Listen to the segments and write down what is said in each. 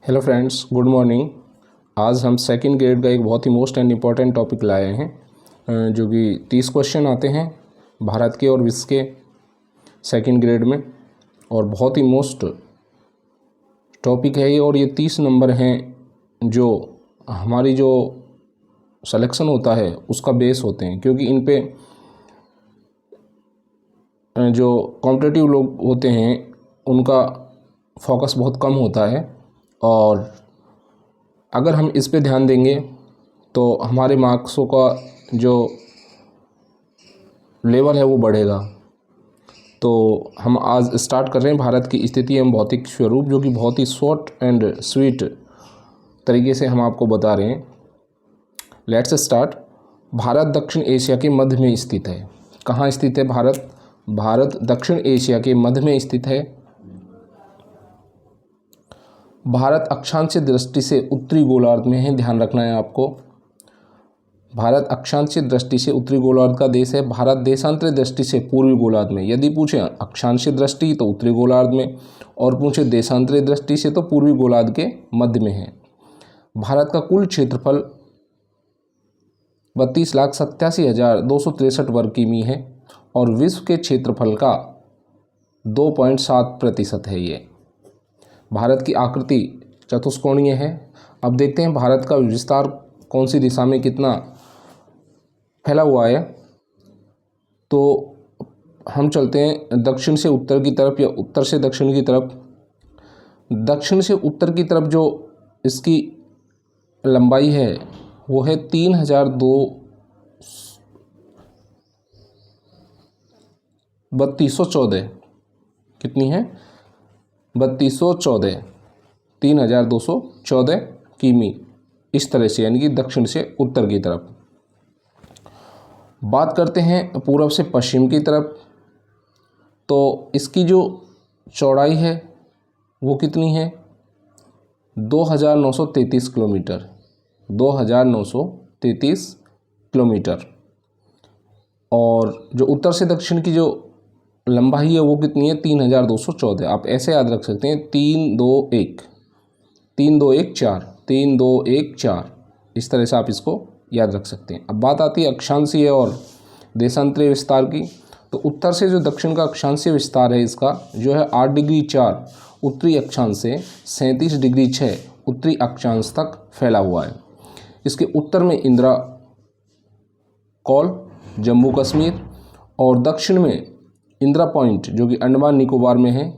Hello friends, good morning. आज हम second grade का एक बहुत ही मोस्ट एंड इम्पॉर्टेंट टॉपिक लाए हैं जो कि 30 क्वेश्चन आते हैं भारत के और विश्व के सेकंड ग्रेड में, और बहुत ही मोस्ट टॉपिक है ये। और ये 30 नंबर हैं जो हमारी जो सिलेक्शन होता है उसका बेस होते हैं, क्योंकि इन पे जो कॉम्पिटिटिव लोग होते हैं उनका फोकस बहुत कम होता है, और अगर हम इस पे ध्यान देंगे तो हमारे मार्क्सों का जो लेवल है वो बढ़ेगा। तो हम आज स्टार्ट कर रहे हैं भारत की स्थिति एवं भौतिक स्वरूप, जो कि बहुत ही शॉर्ट एंड स्वीट तरीके से हम आपको बता रहे हैं। Let's start. भारत दक्षिण एशिया के मध्य में स्थित है। कहाँ स्थित है भारत? भारत दक्षिण एशिया के मध्य में स्थित है। भारत अक्षांशीय दृष्टि से उत्तरी गोलार्ध में है, ध्यान रखना है आपको। भारत अक्षांशीय दृष्टि से उत्तरी गोलार्ध का देश है। भारत देशांतरी दृष्टि से पूर्वी गोलार्ध में। यदि पूछे अक्षांशीय दृष्टि तो उत्तरी गोलार्ध में, और पूछे देशांतरी दृष्टि से तो पूर्वी गोलार्ध के मध्य में है। भारत का कुल क्षेत्रफल 32,87,263 वर्ग किमी है, और विश्व के क्षेत्रफल का 2.7% है। ये भारत की आकृति चतुष्कोणीय है। अब देखते हैं भारत का विस्तार कौन सी दिशा में कितना फैला हुआ है। तो हम चलते हैं दक्षिण से उत्तर की तरफ या उत्तर से दक्षिण की तरफ। दक्षिण से उत्तर की तरफ जो इसकी लंबाई है वो है 3214। कितनी है? 3214 किमी, इस तरह से, यानी कि दक्षिण से उत्तर की तरफ। बात करते हैं पूर्व से पश्चिम की तरफ, तो इसकी जो चौड़ाई है वो कितनी है? 2933 किलोमीटर। 2933 किलोमीटर। और जो उत्तर से दक्षिण की जो लंबाई है वो कितनी है? 3214। आप ऐसे याद रख सकते हैं, 321 4, 3214, इस तरह से आप इसको याद रख सकते हैं। अब बात आती है अक्षांशीय और देशांतरीय विस्तार की। तो उत्तर से जो दक्षिण का अक्षांशीय विस्तार है इसका जो है 8 डिग्री 4 उत्तरी अक्षांश से 37 डिग्री 6 उत्तरी अक्षांश तक फैला हुआ है। इसके उत्तर में इंदिरा कौल जम्मू कश्मीर, और दक्षिण में इंदिरा पॉइंट जो कि अंडमान निकोबार में है,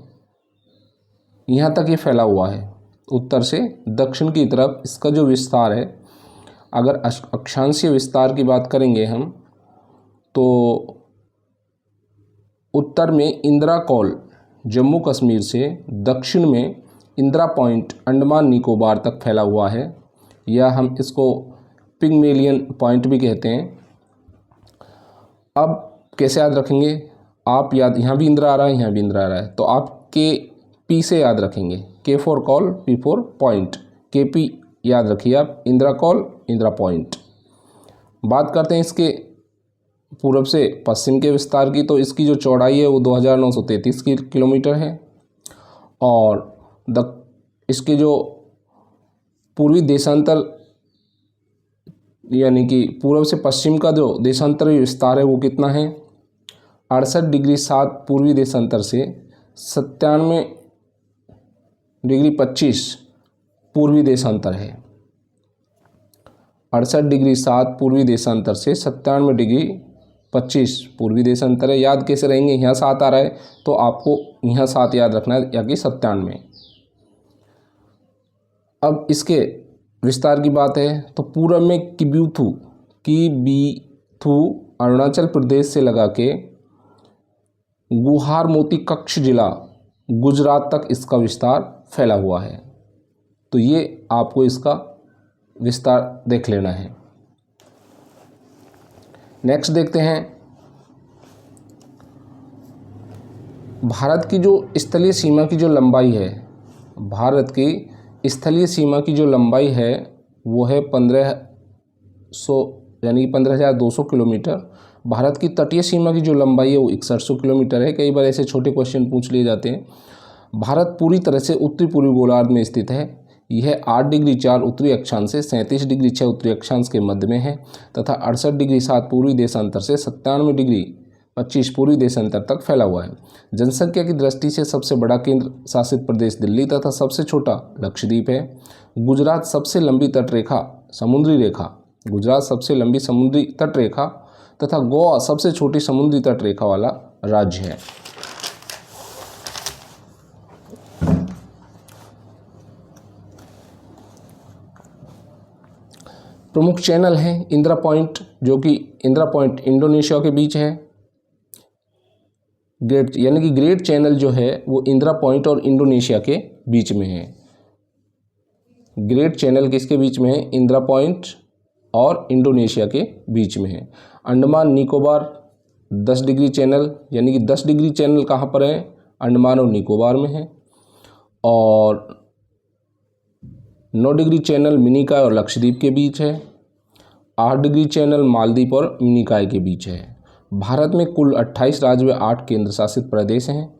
यहाँ तक ये फैला हुआ है। उत्तर से दक्षिण की तरफ इसका जो विस्तार है, अगर अक्षांशीय विस्तार की बात करेंगे हम, तो उत्तर में इंदिरा कौल जम्मू कश्मीर से दक्षिण में इंदिरा पॉइंट अंडमान निकोबार तक फैला हुआ है, या हम इसको पिग्मेलियन पॉइंट भी कहते हैं। अब कैसे याद रखेंगे आप? याद, यहाँ भी इंदिरा आ रहा है, यहाँ भी इंदिरा आ रहा है, तो आप KP से याद रखेंगे। K for call, P for point, KP याद रखिए आप। Indira call, Indira point. बात करते हैं इसके पूर्व से पश्चिम के विस्तार की, तो इसकी जो चौड़ाई है वो 2933 किलोमीटर है, और इसके जो पूर्वी देशांतर यानी कि पूर्व से पश्चिम का जो देशांतरीय विस्तार है वो कितना है? 68 डिग्री 7 पूर्वी देशांतर से 97 डिग्री 25 पूर्वी देशांतर है। 68 डिग्री 7 पूर्वी देशांतर से 97 डिग्री 25 पूर्वी देशांतर है। याद कैसे रहेंगे? यहाँ 7 आ रहा है तो आपको यहाँ 7 याद रखना है, या कि 97। अब इसके विस्तार की बात है तो पूर्व में किबीथू अरुणाचल प्रदेश से लगा के गुहार मोती कच्छ जिला गुजरात तक इसका विस्तार फैला हुआ है। तो ये आपको इसका विस्तार देख लेना है। नेक्स्ट देखते हैं भारत की जो स्थलीय सीमा की जो लंबाई है। भारत की स्थलीय सीमा की जो लंबाई है वो है 1500 यानी 15,200 किलोमीटर। भारत की तटीय सीमा की जो लंबाई है वो 6100 किलोमीटर है। कई बार ऐसे छोटे क्वेश्चन पूछ लिए जाते हैं। भारत पूरी तरह से उत्तरी पूर्वी गोलार्ध में स्थित है। यह 8 डिग्री 4 उत्तरी अक्षांश से 37 डिग्री 6 उत्तरी अक्षांश के मध्य में है तथा 68 डिग्री 7 पूर्वी देशांतर से 97 डिग्री 25 पूर्वी देशांतर तक फैला हुआ है। जनसंख्या की दृष्टि से सबसे बड़ा केंद्र शासित प्रदेश दिल्ली तथा सबसे छोटा लक्षद्वीप है। गुजरात सबसे लंबी तटरेखा समुद्री रेखा गुजरात सबसे लंबी समुद्री तटरेखा तथा गोवा सबसे छोटी समुद्री तटरेखा वाला राज्य है। प्रमुख चैनल है इंदिरा पॉइंट, जो कि इंदिरा पॉइंट इंडोनेशिया के बीच है। ग्रेट यानी कि ग्रेट चैनल जो है वो इंदिरा पॉइंट और इंडोनेशिया के बीच में है। ग्रेट चैनल किसके बीच में है? इंदिरा पॉइंट और इंडोनेशिया के बीच में है। अंडमान निकोबार 10 डिग्री चैनल, यानी कि 10 डिग्री चैनल कहाँ पर है? अंडमान और निकोबार में है। और 9 डिग्री चैनल मिनिकॉय और लक्षद्वीप के बीच है। 8 डिग्री चैनल मालदीव और मिनिकॉय के बीच है। भारत में कुल 28 राज्य व 8 केंद्र शासित प्रदेश हैं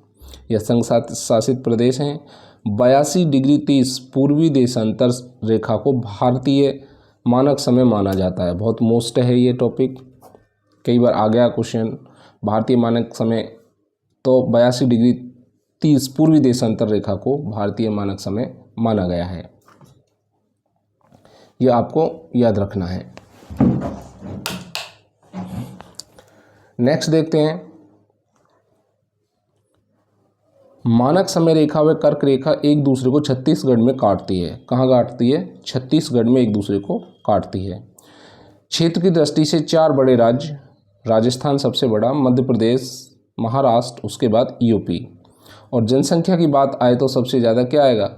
या संघ शासित प्रदेश हैं। 82 डिग्री 30 पूर्वी देशांतर रेखा को भारतीय मानक समय माना जाता है। बहुत मोस्ट है ये टॉपिक, कई बार आ गया क्वेश्चन। भारतीय मानक समय, तो 82 डिग्री 30 पूर्वी देशांतर रेखा को भारतीय मानक समय माना गया है। यह आपको याद रखना है। नेक्स्ट देखते हैं, मानक समय रेखा व कर्क रेखा एक दूसरे को छत्तीसगढ़ में काटती है। कहाँ काटती है? छत्तीसगढ़ में एक दूसरे को काटती है। क्षेत्र की दृष्टि से 4 बड़े राज्य, राजस्थान सबसे बड़ा, मध्य प्रदेश, महाराष्ट्र, उसके बाद यूपी। और जनसंख्या की बात आए तो सबसे ज़्यादा क्या आएगा?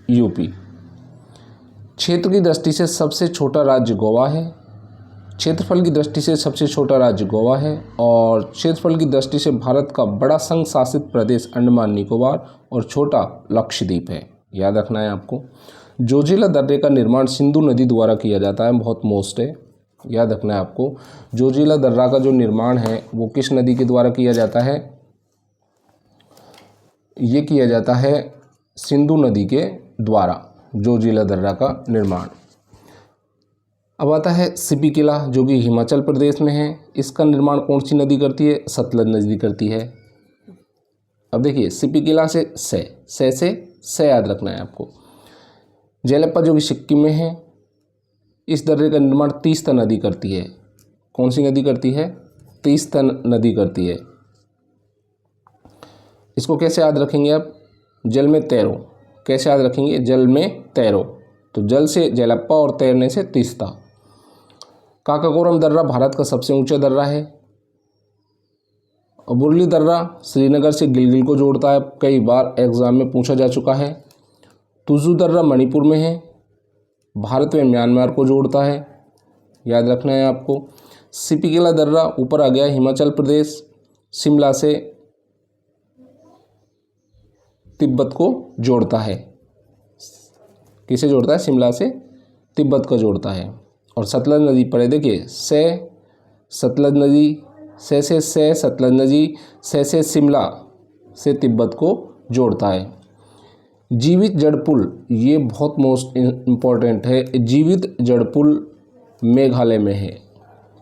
यूपी। क्षेत्र की दृष्टि से सबसे छोटा राज्य गोवा है। क्षेत्रफल की दृष्टि से सबसे छोटा राज्य गोवा है। और क्षेत्रफल की दृष्टि से भारत का बड़ा संघ शासित प्रदेश अंडमान निकोबार और छोटा लक्षद्वीप है। याद रखना है आपको। जोजिला दर्रे का निर्माण सिंधु नदी द्वारा किया जाता है। बहुत मोस्ट है, याद रखना है आपको। जोजिला दर्रा का जो निर्माण है वो किस नदी के द्वारा किया जाता है? ये किया जाता है सिंधु नदी के द्वारा, जोजिला दर्रा का निर्माण। अब आता है सिपी किला, जो कि हिमाचल प्रदेश में है। इसका निर्माण कौन सी नदी करती है? सतलज नदी करती है। अब देखिए, सिपी किला से याद रखना है आपको। जेलप्पा जो कि सिक्किम में है, इस दर्रे का निर्माण तीस्ता नदी करती है। कौन सी नदी करती है? तीस्ता नदी करती है। इसको कैसे याद रखेंगे आप? जल में तैरो। कैसे याद रखेंगे? जल में तैरो। तो जल से जेलप्पा और तैरने से तीस्ता। काकाकोरम दर्रा भारत का सबसे ऊंचा दर्रा है। बुरली दर्रा श्रीनगर से गिलगित को जोड़ता है, कई बार एग्जाम में पूछा जा चुका है। तुजू दर्रा मणिपुर में है, भारत व म्यांमार को जोड़ता है। याद रखना है आपको। सिपिकिला दर्रा ऊपर आ गया, हिमाचल प्रदेश, शिमला से तिब्बत को जोड़ता है। किसे जोड़ता है? शिमला से तिब्बत को जोड़ता है। और सतलज नदी पर है, देखिए, सतलज नदी, से सतलज नदी, से शिमला से तिब्बत को जोड़ता है। जीवित जड़ पुल, ये बहुत मोस्ट इम्पॉर्टेंट है। जीवित जड़ पुल मेघालय में है,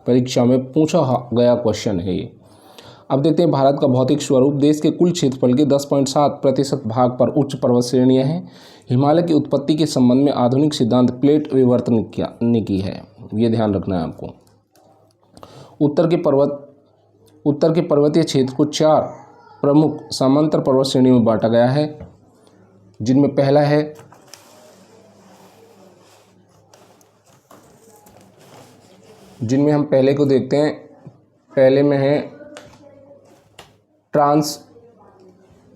परीक्षा में पूछा गया क्वेश्चन है ये। अब देखते हैं भारत का भौतिक स्वरूप। देश के कुल क्षेत्रफल के 10.7% भाग पर उच्च पर्वत श्रेणियां हैं। हिमालय की उत्पत्ति के संबंध में आधुनिक सिद्धांत प्लेट विवर्तन ने की है, ये ध्यान रखना है आपको। उत्तर के पर्वतीय क्षेत्र को 4 प्रमुख समांतर पर्वत श्रेणियों में बांटा गया है, जिनमें पहला है जिनमें हम पहले को देखते हैं। पहले में है ट्रांस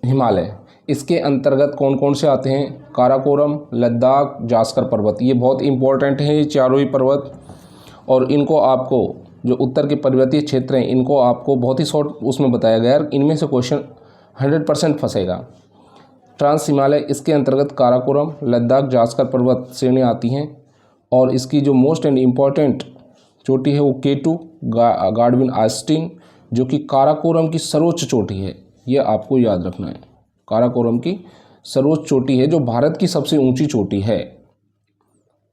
हिमालय। इसके अंतर्गत कौन कौन से आते हैं? काराकोरम, लद्दाख, जास्कर पर्वत। ये बहुत इंपॉर्टेंट हैं, ये चारों ही पर्वत। और इनको आपको, जो उत्तर के पर्वतीय क्षेत्र हैं, इनको आपको बहुत ही शॉर्ट उसमें बताया गया है। इनमें से क्वेश्चन 100% फंसेगा। ट्रांस हिमालय, इसके अंतर्गत काराकोरम, लद्दाख, जास्कर पर्वत श्रेणी आती हैं। और इसकी जो मोस्ट एंड इम्पॉर्टेंट चोटी है वो K2 गाडविन आस्टीन, जो कि काराकोरम की सर्वोच्च चोटी है। ये आपको याद रखना है, काराकोरम की सर्वोच्च चोटी है जो भारत की सबसे ऊंची चोटी है।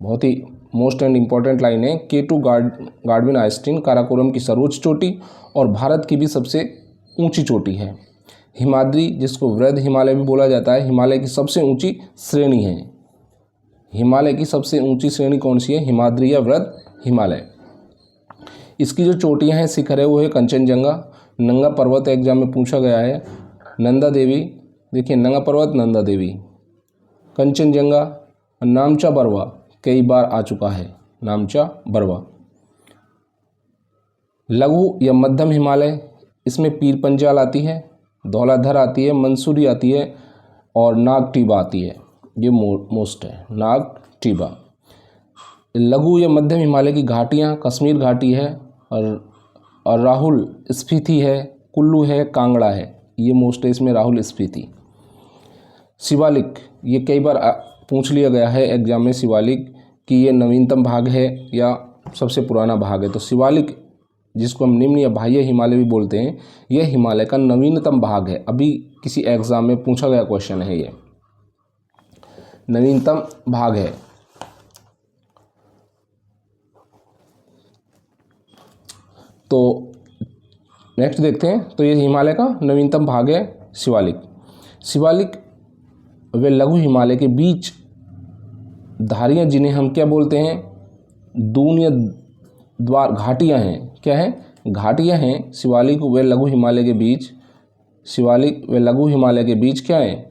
बहुत ही मोस्ट एंड इम्पॉर्टेंट लाइन है। K2 गार्डविन आइस्टीन काराकोरम की सर्वोच्च चोटी और भारत की भी सबसे ऊंची चोटी है। हिमाद्री, जिसको वृद्ध हिमालय भी बोला जाता है, हिमालय की सबसे ऊंची श्रेणी है। हिमालय की सबसे ऊंची श्रेणी कौन सी है? हिमाद्री या वृद्ध हिमालय। इसकी जो चोटियां हैं, शिखर है, वो है कंचनजंगा, नंगा पर्वत एग्जाम में पूछा गया है, नंदा देवी, देखिए नंगा पर्वत नंदा देवी, कंचनजंगा, नामचा बरवा कई बार आ चुका है, नामचा बरवा। लघु या मध्यम हिमालय, इसमें पीर पंजाल आती है, धौलाधर आती है, मंसूरी आती है और नागटीबा आती है। ये मोस्ट है, नागटीबा। लघु या मध्यम हिमालय की घाटियाँ, कश्मीर घाटी है और राहुल स्फीति है, कुल्लू है, कांगड़ा है। ये मोस्ट है इसमें राहुल स्फीति। शिवालिक, ये कई बार पूछ लिया गया है एग्जाम में शिवालिक कि ये नवीनतम भाग है या सबसे पुराना भाग है। तो शिवालिक, जिसको हम निम्न या बाह्य हिमालय भी बोलते हैं, यह हिमालय का नवीनतम भाग है। अभी किसी एग्जाम में पूछा गया क्वेश्चन है, ये नवीनतम भाग है। तो नेक्स्ट देखते हैं। तो ये हिमालय का नवीनतम भाग है शिवालिक। शिवालिक वे लघु हिमालय के बीच धारियाँ, जिन्हें हम क्या बोलते हैं? दून या द्वार, घाटियाँ हैं। क्या है? घाटियाँ हैं। शिवालिक वे लघु हिमालय के बीच, शिवालिक वे लघु हिमालय के बीच क्या है?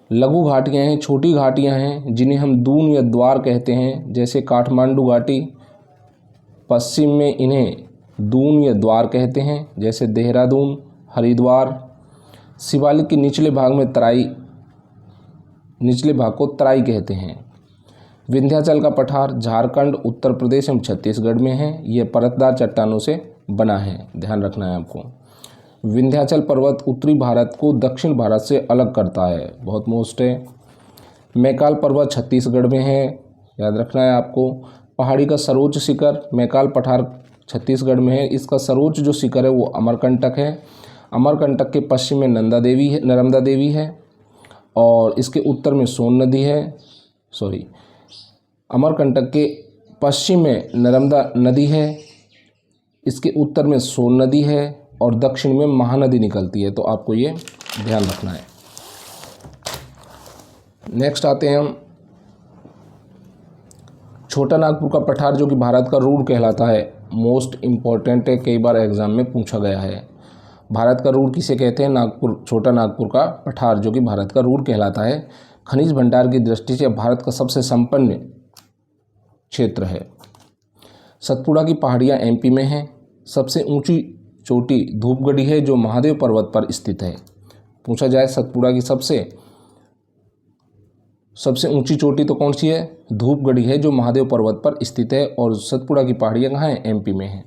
लघु घाटियाँ हैं, छोटी घाटियाँ हैं, जिन्हें हम दून या द्वार कहते हैं। जैसे काठमांडू घाटी, पश्चिम में इन्हें दून या द्वार कहते हैं, जैसे देहरादून, हरिद्वार। शिवालिक के निचले भाग में तराई, निचले भाग को तराई कहते हैं। विंध्याचल का पठार झारखंड, उत्तर प्रदेश एवं छत्तीसगढ़ में है। यह परतदार चट्टानों से बना है, ध्यान रखना है आपको। विंध्याचल पर्वत उत्तरी भारत को दक्षिण भारत से अलग करता है, बहुत मोस्ट है। मैकाल पर्वत छत्तीसगढ़ में है, याद रखना है आपको। पहाड़ी का सर्वोच्च शिखर मैकाल पठार छत्तीसगढ़ में है। इसका सर्वोच्च जो शिखर है वो अमरकंटक है। अमरकंटक के पश्चिम में नर्मदा देवी है और इसके उत्तर में सोन नदी है। अमरकंटक के पश्चिम में नर्मदा नदी है, इसके उत्तर में सोन नदी है और दक्षिण में महानदी निकलती है। तो आपको ये ध्यान रखना है। नेक्स्ट आते हैं हम छोटा नागपुर का पठार, जो कि भारत का रूर कहलाता है। मोस्ट इम्पॉर्टेंट है, कई बार एग्जाम में पूछा गया है। भारत का रूर किसे कहते हैं? नागपुर, छोटा नागपुर का पठार, जो कि भारत का रूर कहलाता है। खनिज भंडार की दृष्टि से भारत का सबसे संपन्न क्षेत्र है। सतपुड़ा की पहाड़ियाँ एमपी में हैं। सबसे ऊंची चोटी धूपगढ़ी है, जो महादेव पर्वत पर स्थित है। पूछा जाए सतपुड़ा की सबसे ऊंची चोटी तो कौन सी है? धूपगढ़ी है, जो महादेव पर्वत पर स्थित है। और सतपुड़ा की पहाड़ियाँ कहाँ हैं? एमपी में हैं।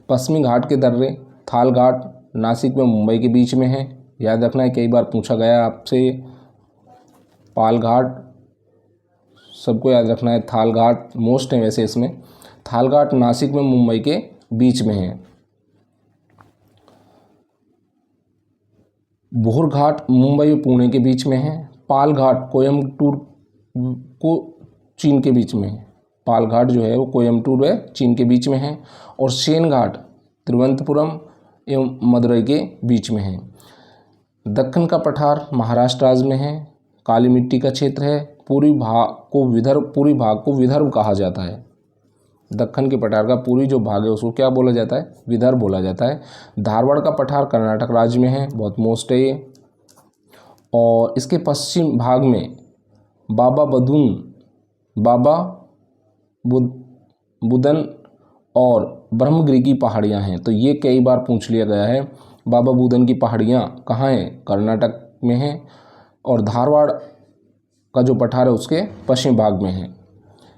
पश्चिमी घाट के दर्रे, थाल घाट नासिक में मुंबई के बीच में है, याद रखना है, कई बार पूछा गया आपसे। पाल घाट सबको याद रखना है। थाल घाट मोस्ट है वैसे इसमें। थाल घाट नासिक में मुंबई के बीच में है। बोहर घाट मुंबई और पुणे के बीच में है। पाल घाट कोयम्बटूर को चीन के बीच में है। पाल घाट जो है वो कोयम्बटूर व चीन के बीच में है। और सेन घाट तिरुवनंतपुरम एवं मदुरई के बीच में है। दक्कन का पठार महाराष्ट्र राज्य में है, काली मिट्टी का क्षेत्र है। पूर्वी भाग को विदर्भ कहा जाता है। दक्कन के पठार का पूर्वी जो भाग है उसको क्या बोला जाता है? विदर्भ बोला जाता है। धारवाड़ का पठार कर्नाटक राज्य में है, बहुत मोस्ट है ये। और इसके पश्चिम भाग में बाबा बुदन और ब्रह्मगिरी की पहाड़ियाँ हैं। तो ये कई बार पूछ लिया गया है। बाबा बुदन की पहाड़ियाँ कहाँ हैं? कर्नाटक में हैं। और धारवाड़ का जो पठार है उसके पश्चिम भाग में है।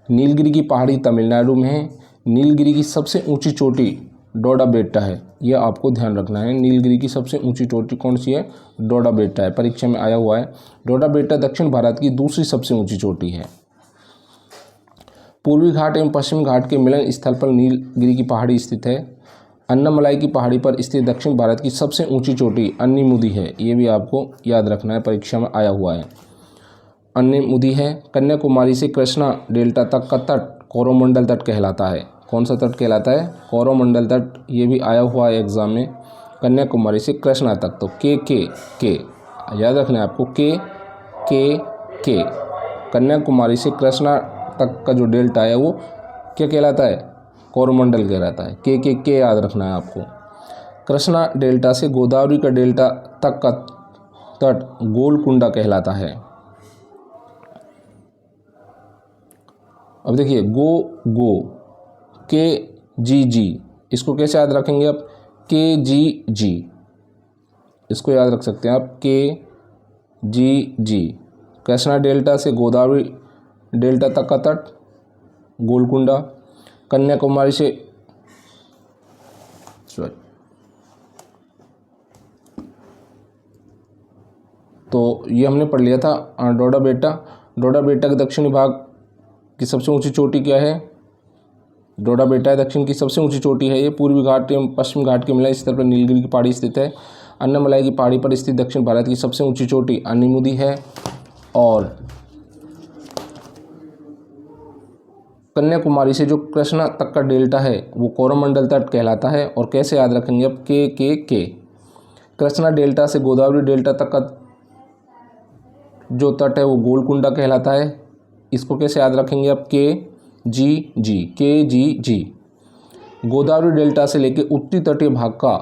नीलगिरी की पहाड़ी तमिलनाडु में है। नीलगिरी की सबसे ऊंची चोटी डोडा बेट्टा है, यह आपको ध्यान रखना है। नीलगिरी की सबसे ऊंची चोटी कौन सी है? डोडा बेट्टा है, परीक्षा में आया हुआ है। डोडा बेट्टा दक्षिण भारत की दूसरी सबसे ऊंची चोटी है। पूर्वी घाट एवं पश्चिम घाट के मिलन स्थल पर नीलगिरी की पहाड़ी स्थित है। अन्नामलाई की पहाड़ी पर स्थित दक्षिण भारत की सबसे ऊंची चोटी अन्नीमुदी है। ये भी आपको याद रखना है, परीक्षा में आया हुआ है। अन्नीमुदी है। कन्याकुमारी से कृष्णा डेल्टा तक का तट कोरोमंडल तट कहलाता है। कौन सा तट कहलाता है? कोरोमंडल तट। ये भी आया हुआ है एग्जाम में। कन्याकुमारी से कृष्णा तक, तो के याद रखना है आपको। के कन्याकुमारी से कृष्णा तक का जो डेल्टा है वो क्या कहलाता है? कोरोमंडल कहलाता है। के याद रखना है आपको। कृष्णा डेल्टा से गोदावरी का डेल्टा तक का तट गोलकुंडा कहलाता है। अब देखिए गो के जी, इसको कैसे याद रखेंगे आप? के जी, इसको याद रख सकते हैं आप। के जी, कृष्णा डेल्टा से गोदावरी डेल्टा तक का तट गोलकुंडा। कन्याकुमारी से तो ये हमने पढ़ लिया था। डोडा बेटा के दक्षिणी भाग की सबसे ऊंची चोटी क्या है? डोडा बेटा दक्षिण की सबसे ऊंची चोटी है। ये पूर्वी घाट एवं पश्चिम घाट के मिलान स्थल पर नीलगिरी की पहाड़ी स्थित है। अन्नामलाई की पहाड़ी पर स्थित दक्षिण भारत की सबसे ऊंची चोटी अन्नीमुदी है। और कन्याकुमारी से जो कृष्णा तक का डेल्टा है वो कोरोमंडल तट कहलाता है। और कैसे याद रखेंगे अब? के कृष्णा डेल्टा से गोदावरी डेल्टा तक का जो तट है वो गोलकुंडा कहलाता है। इसको कैसे याद रखेंगे अब? के जी, गोदावरी डेल्टा से लेकर उत्तरी तटीय भाग का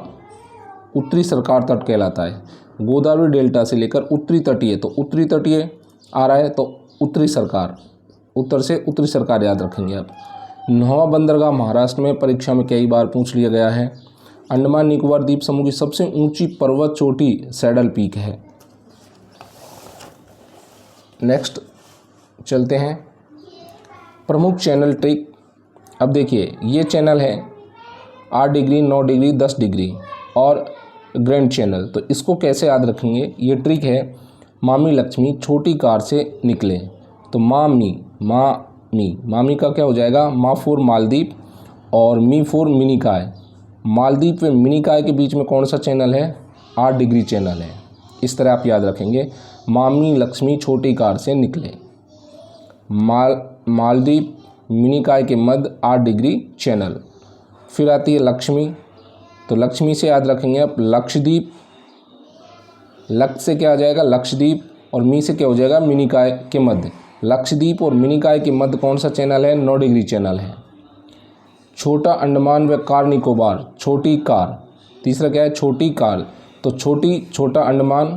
उत्तरी सरकार तट कहलाता है। गोदावरी डेल्टा से लेकर उत्तरी तटीय, तो उत्तरी तटीय आ रहा है तो उत्तरी सरकार, उत्तर से उत्तरी सरकार याद रखेंगे आप। नौवा बंदरगाह महाराष्ट्र में परीक्षा में कई बार पूछ लिया गया है। अंडमान निकोबार द्वीप समूह की सबसे ऊंची पर्वत चोटी सैडल पीक है। नेक्स्ट चलते हैं प्रमुख चैनल ट्रिक। अब देखिए ये चैनल है 8 डिग्री, 9 डिग्री, 10 डिग्री और ग्रैंड चैनल। तो इसको कैसे याद रखेंगे? ये ट्रिक है। मामी लक्ष्मी छोटी कार से निकले, तो मामी का क्या हो जाएगा? मा फॉर मालदीप और मी फॉर मिनिकाय। मालदीप व मिनिकाय के बीच में कौन सा चैनल है? 8 डिग्री चैनल है। इस तरह आप याद रखेंगे। मामी लक्ष्मी छोटी कार से निकले, मालदीप मिनिकाय के मध्य 8 डिग्री चैनल। फिर आती है लक्ष्मी, तो लक्ष्मी से याद रखेंगे आप लक्षद्वीप। लक्ष्य से क्या आ जाएगा? लक्षद्वीप। और मी से क्या हो जाएगा? मिनिकाय के मध्य। लक्षद्वीप और मिनिकाय के मध्य कौन सा चैनल है? 9 डिग्री चैनल है। छोटा अंडमान व कार निकोबार, छोटी कार। तीसरा क्या है? छोटी कार। तो छोटा अंडमान,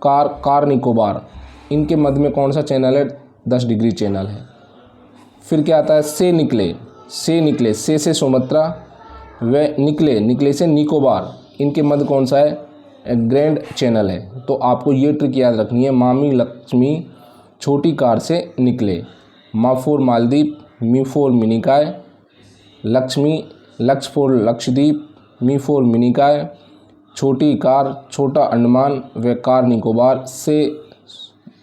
कार निकोबार, इनके मध्य में कौन सा चैनल है? 10 डिग्री चैनल है। फिर क्या आता है? से निकले, से सुमात्रा व निकले से निकोबार, इनके मध्य कौन सा है? ग्रैंड चैनल है। तो आपको ये ट्रिक याद रखनी है। मामी लक्ष्मी छोटी कार से निकले, मा for Maldives, me for Minicoy, लक्ष्य for Lakshadweep, me for Minicoy, छोटी कार छोटा अंडमान व कार निकोबार, से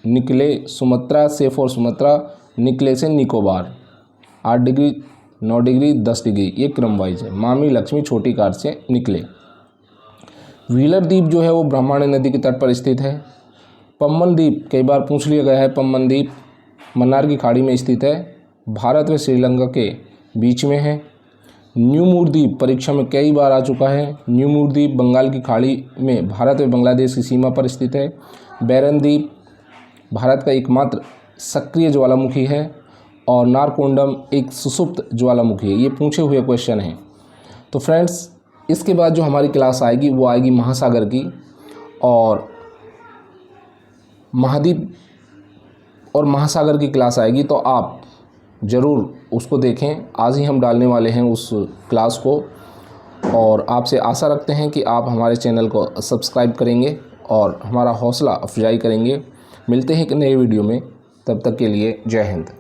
निकले सुमात्रा, से फॉर सुमात्रा, निकले से निकोबार। 8 डिग्री, 9 डिग्री, 10 डिग्री, ये क्रम वाइज है। मामी लक्ष्मी छोटी कार से निकले। व्हीलर द्वीप जो है वो ब्रह्मणी नदी के तट पर स्थित है। पम्बन द्वीप कई बार पूछ लिया गया है। पम्बन द्वीप मन्नार की खाड़ी में स्थित है, भारत व श्रीलंका के बीच में है। न्यूमूर द्वीप परीक्षा में कई बार आ चुका है। न्यूमूर द्वीप बंगाल की खाड़ी में भारत व बांग्लादेश की सीमा पर स्थित है। बैरन द्वीप भारत का एकमात्र सक्रिय ज्वालामुखी है। और नारकोंडम एक सुसुप्त ज्वालामुखी है। ये पूछे हुए क्वेश्चन हैं। तो फ्रेंड्स, इसके बाद जो हमारी क्लास आएगी वो आएगी महासागर की, और महाद्वीप और महासागर की क्लास आएगी। तो आप ज़रूर उसको देखें। आज ही हम डालने वाले हैं उस क्लास को, और आपसे आशा रखते हैं कि आप हमारे चैनल को सब्सक्राइब करेंगे और हमारा हौसला अफजाई करेंगे। मिलते हैं एक नए वीडियो में, तब तक के लिए जय हिंद।